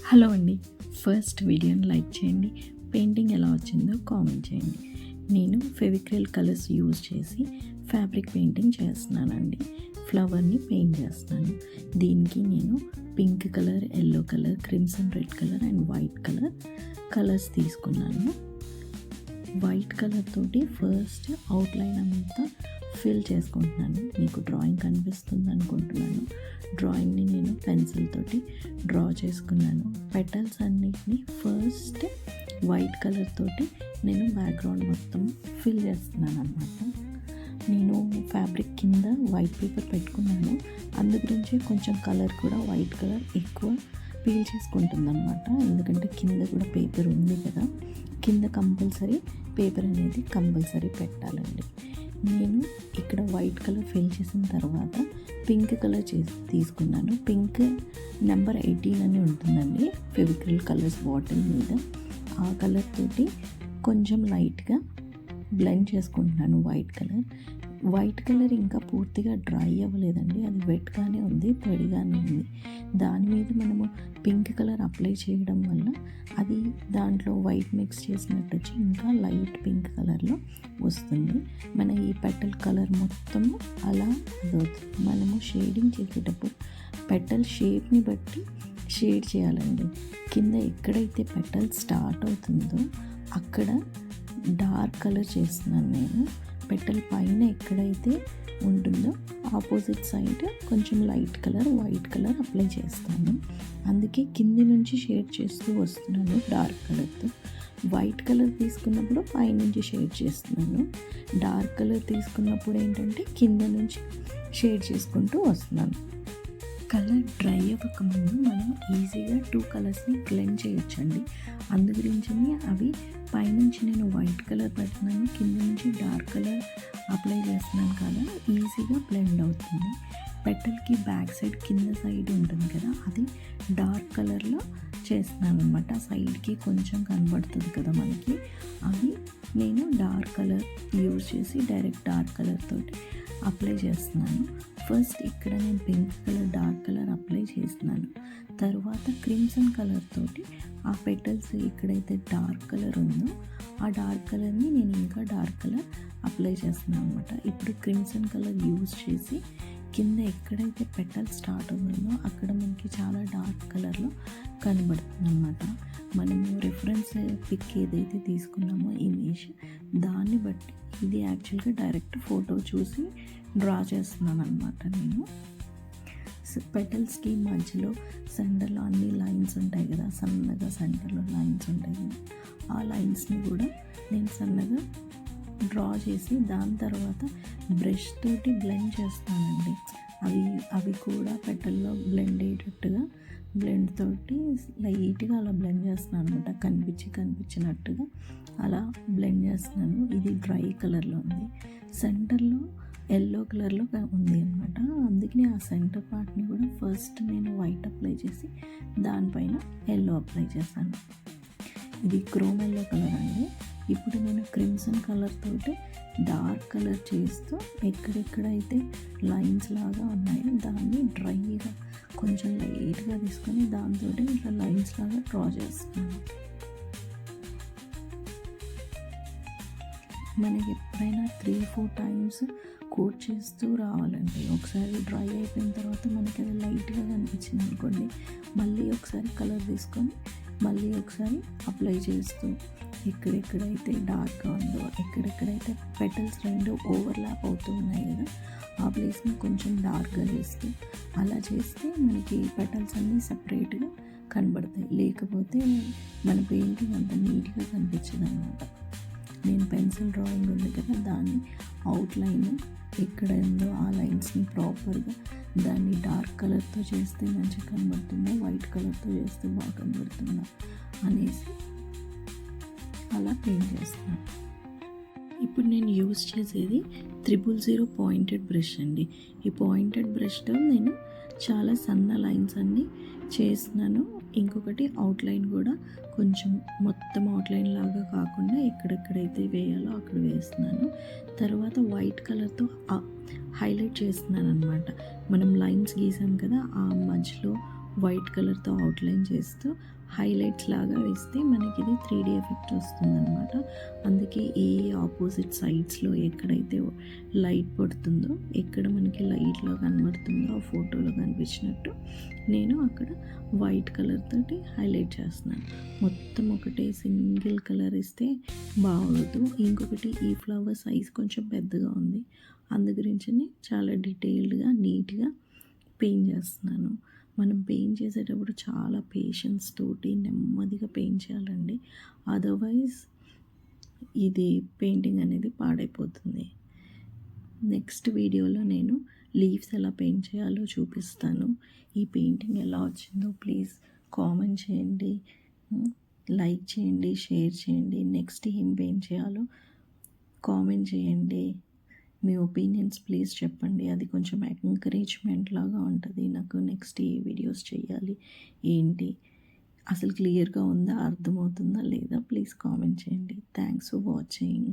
Hello అండి. First వీడియోని like చేయండి. పెయింటింగ్ ఎలా వచ్చిందో కామెంట్ చేయండి. నేను ఫెవిక్రిల్ కలర్స్ యూజ్ చేసి ఫ్యాబ్రిక్ పెయింటింగ్ చేస్తున్నానండి. ఫ్లవర్ని పెయింట్ చేస్తున్నాను. దీనికి నేను pink colour, yellow colour, crimson red colour and white colours తీసుకున్నాను. వైట్ కలర్ తోటి ఫస్ట్ అవుట్లైన్ అంతా ఫిల్ చేసుకుంటున్నాను. మీకు డ్రాయింగ్ కనిపిస్తుంది అనుకుంటున్నాను. డ్రాయింగ్ని నేను పెన్సిల్ తోటి డ్రా చేసుకున్నాను. పెటల్స్ అన్నిటిని ఫస్ట్ వైట్ కలర్ తోటి నేను బ్యాక్గ్రౌండ్ మొత్తం ఫిల్ చేస్తున్నాను అన్నమాట. నేను ఫ్యాబ్రిక్ కింద వైట్ పేపర్ పెట్టుకున్నాను. అందు గురించి కొంచెం కలర్ కూడా వైట్ కలర్ ఎక్కువ పీల్ చేసుకుంటుంది అనమాట. ఎందుకంటే కింద కూడా పేపర్ ఉంది కదా, కింద కంపల్సరీ పేపర్ అనేది కంపల్సరీ పెట్టాలండి. నేను ఇక్కడ వైట్ కలర్ ఫిల్ చేసిన తర్వాత పింక్ కలర్ తీసుకున్నాను. పింక్ నెంబర్ 18 అని ఉంటుందండి ఫెవిక్రిల్ కలర్స్ బాటిల్ మీద. ఆ కలర్ తోటి కొంచెం లైట్గా బ్లెండ్ చేసుకుంటున్నాను వైట్ కలర్ ఇంకా పూర్తిగా డ్రై అవ్వలేదండి. అది వెట్గానే ఉంది, తడిగానే ఉంది. దాని మీద మనము పింక్ కలర్ అప్లై చేయడం వల్ల అది దాంట్లో వైట్ మిక్స్ చేసినట్టు వచ్చి ఇంకా లైట్ పింక్ కలర్లో వస్తుంది. మన ఈ పెటల్ కలర్ మొత్తము అలా అదవుతుంది. మనము షేడింగ్ చేసేటప్పుడు పెటల్ షేప్ని బట్టి షేడ్ చేయాలండి. కింద ఎక్కడైతే పెటల్ స్టార్ట్ అవుతుందో అక్కడ డార్క్ కలర్ చేస్తున్నాను నేను. పెటల్ పైన ఎక్కడైతే ఉంటుందో ఆపోజిట్ సైడ్ కొంచెం light colour, white colour apply చేస్తాను. అందుకే కింది నుంచి షేడ్ చేస్తూ వస్తున్నాను డార్క్ కలర్తో. వైట్ కలర్ తీసుకున్నప్పుడు పైనుంచి షేడ్ చేస్తున్నాను. డార్క్ కలర్ తీసుకున్నప్పుడు ఏంటంటే కింద నుంచి షేడ్ చేసుకుంటూ వస్తున్నాను. కలర్ డ్రై అవ్వకముందు మనం ఈజీగా 2 కలర్స్ని బ్లెండ్ చేయొచ్చండి. అందు గురించి అవి పైనుంచి నేను వైట్ కలర్ పెడుతున్నాను, కింద నుంచి డార్క్ కలర్ అప్లై చేస్తున్నాను కదా, ఈజీగా బ్లెండ్ అవుతుంది. పెటల్కి బ్యాక్ సైడ్ కింద సైడ్ ఉంటుంది కదా, అది డార్క్ కలర్లో చేస్తున్నాను అనమాట. సైడ్కి కొంచెం కనబడుతుంది కదా మనకి, అది నేను డార్క్ కలర్ యూజ్ చేసి డైరెక్ట్ డార్క్ కలర్ తోటి అప్లై చేస్తున్నాను. ఫస్ట్ ఇక్కడ నేను pink colour, dark colour apply చేస్తున్నాను. తర్వాత క్రిమ్సన్ కలర్ తోటి ఆ పెటల్స్ ఎక్కడైతే డార్క్ కలర్ ఉందో ఆ డార్క్ కలర్ని నేను ఇంకా డార్క్ కలర్ అప్లై చేస్తున్నాను అనమాట. ఇప్పుడు క్రిమ్సన్ కలర్ యూజ్ చేసి కింద ఎక్కడైతే పెటల్ స్టార్ట్ అవుతుందో అక్కడ మనకి చాలా డార్క్ కలర్లో కనబడుతుంది అనమాట. మనము రిఫరెన్స్ పిక్ ఏదైతే తీసుకున్నామో ఇమేజ్, దాన్ని బట్టి ఇది యాక్చువల్గా డైరెక్ట్ ఫోటో చూసి డ్రా చేస్తున్నాను అనమాట. నేను పెటల్స్కి మధ్యలో సెంటర్లో అన్ని లైన్స్ ఉంటాయి కదా, సన్నగా సెంటర్లో లైన్స్ ఉంటాయి కదా, ఆ లైన్స్ని కూడా నేను సన్నగా డ్రా చేసి దాని తర్వాత బ్రష్ తోటి బ్లెండ్ చేస్తానండి. అవి కూడా పెటల్లో బ్లెండ్ అయ్యేటట్టుగా బ్లెండ్ తోటి లైట్గా అలా బ్లెండ్ చేస్తున్నాను అనమాట. కనిపించినట్టుగా అలా బ్లెండ్ చేస్తున్నాను. ఇది డ్రై కలర్లో ఉంది, సెంటర్లో ఎల్లో కలర్లో ఉంది అనమాట. అందుకని ఆ సెంటర్ పార్ట్ని కూడా ఫస్ట్ నేను వైట్ అప్లై చేసి దానిపైన ఎల్లో అప్లై చేశాను. ఇది క్రోమ్ ఎల్లో కలర్ అండి. ఇప్పుడు నేను క్రిమ్సన్ కలర్ తోటి డార్క్ కలర్ చేస్తూ ఎక్కడెక్కడైతే లైన్స్ లాగా ఉన్నాయో దాన్ని డ్రైగా కొంచెం లైట్గా తీసుకొని దాంతో ఇట్లా లైన్స్ లాగా డ్రా చేస్తున్నాను. మనకి ఎప్పుడైనా 3-4 టైమ్స్ కోట్ చేస్తూ రావాలండి. ఒకసారి డ్రై అయిపోయిన తర్వాత మనకి అది లైట్గా కనిపించింది అనుకోండి, మళ్ళీ ఒకసారి కలర్ తీసుకొని మళ్ళీ ఒకసారి అప్లై చేస్తూ ఎక్కడెక్కడైతే డార్క్గా ఉందో, ఎక్కడెక్కడైతే పెటల్స్ రెండు ఓవర్లాప్ అవుతూ ఉన్నాయి కదా, ఆ ప్లేస్ని కొంచెం డార్క్గా చేస్తూ అలా చేస్తే మనకి పెటల్స్ అన్నీ సపరేట్గా కనబడతాయి. లేకపోతే మన పెయింటింగ్ అంత నీట్గా కనిపించదు అనమాట. నేను పెన్సిల్ డ్రాయింగ్ ఉంది కదా, దాన్ని అవుట్లైన్ ఎక్కడ ఉందో ఆ లైన్స్ని ప్రాపర్గా దాన్ని డార్క్ కలర్తో చేస్తే మంచిగా కనబడుతుందా, వైట్ కలర్తో చేస్తే బాగా కనబడుతుందా అనేసి అలా పెయింట్ చేస్తున్నాను. ఇప్పుడు నేను యూజ్ చేసేది 000 పాయింటెడ్ బ్రష్ అండి. ఈ పాయింటెడ్ బ్రష్తో నేను చాలా సన్న లైన్స్ అన్నీ చేస్తున్నాను. ఇంకొకటి అవుట్లైన్ కూడా కొంచెం మొత్తం అవుట్లైన్ లాగా కాకుండా ఎక్కడెక్కడైతే వేయాలో అక్కడ వేస్తున్నాను. తర్వాత వైట్ కలర్తో హైలైట్ చేస్తున్నాను అనమాట. మనం లైన్స్ గీసాం కదా, ఆ మధ్యలో వైట్ కలర్తో అవుట్లైన్ చేస్తూ హైలైట్స్ లాగా వేస్తే మనకి ఇది 3D ఎఫెక్ట్ వస్తుందన్నమాట. అందుకే ఏ ఆపోజిట్ సైడ్స్లో ఎక్కడైతే లైట్ పడుతుందో, ఎక్కడ మనకి లైట్లా కనబడుతుందో ఆ ఫోటోలో కనిపించినట్టు నేను అక్కడ వైట్ కలర్ తోటి హైలైట్ చేస్తున్నాను. మొత్తం ఒకటే సింగిల్ కలర్ ఇస్తే బాగోదు. ఇంకొకటి ఈ ఫ్లవర్ సైజ్ కొంచెం పెద్దగా ఉంది. అందు గురించని చాలా డీటెయిల్డ్గా నీట్గా పెయింట్ చేస్తున్నాను. మనం పెయింట్ చేసేటప్పుడు చాలా పేషెన్స్ తోటి నెమ్మదిగా పెయింట్ చేయాలండి. అదర్వైజ్ ఇది పెయింటింగ్ అనేది పాడైపోతుంది. నెక్స్ట్ వీడియోలో నేను లీవ్స్ ఎలా పెయింట్ చేయాలో చూపిస్తాను. ఈ పెయింటింగ్ ఎలా వచ్చిందో ప్లీజ్ కామెంట్ చేయండి, లైక్ చేయండి, షేర్ చేయండి. నెక్స్ట్ ఏం పెయింట్ చేయాలో కామెంట్ చేయండి. మీ ఒపీనియన్స్ ప్లీజ్ చెప్పండి. అది కొంచెం ఎంకరేజ్మెంట్ లాగా ఉంటుంది నాకు. నెక్స్ట్ ఏ వీడియోస్ చేయాలి ఏంటి అసలు క్లియర్గా ఉందా, అర్థమవుతుందా లేదా ప్లీజ్ కామెంట్ చేయండి. Thanks for watching.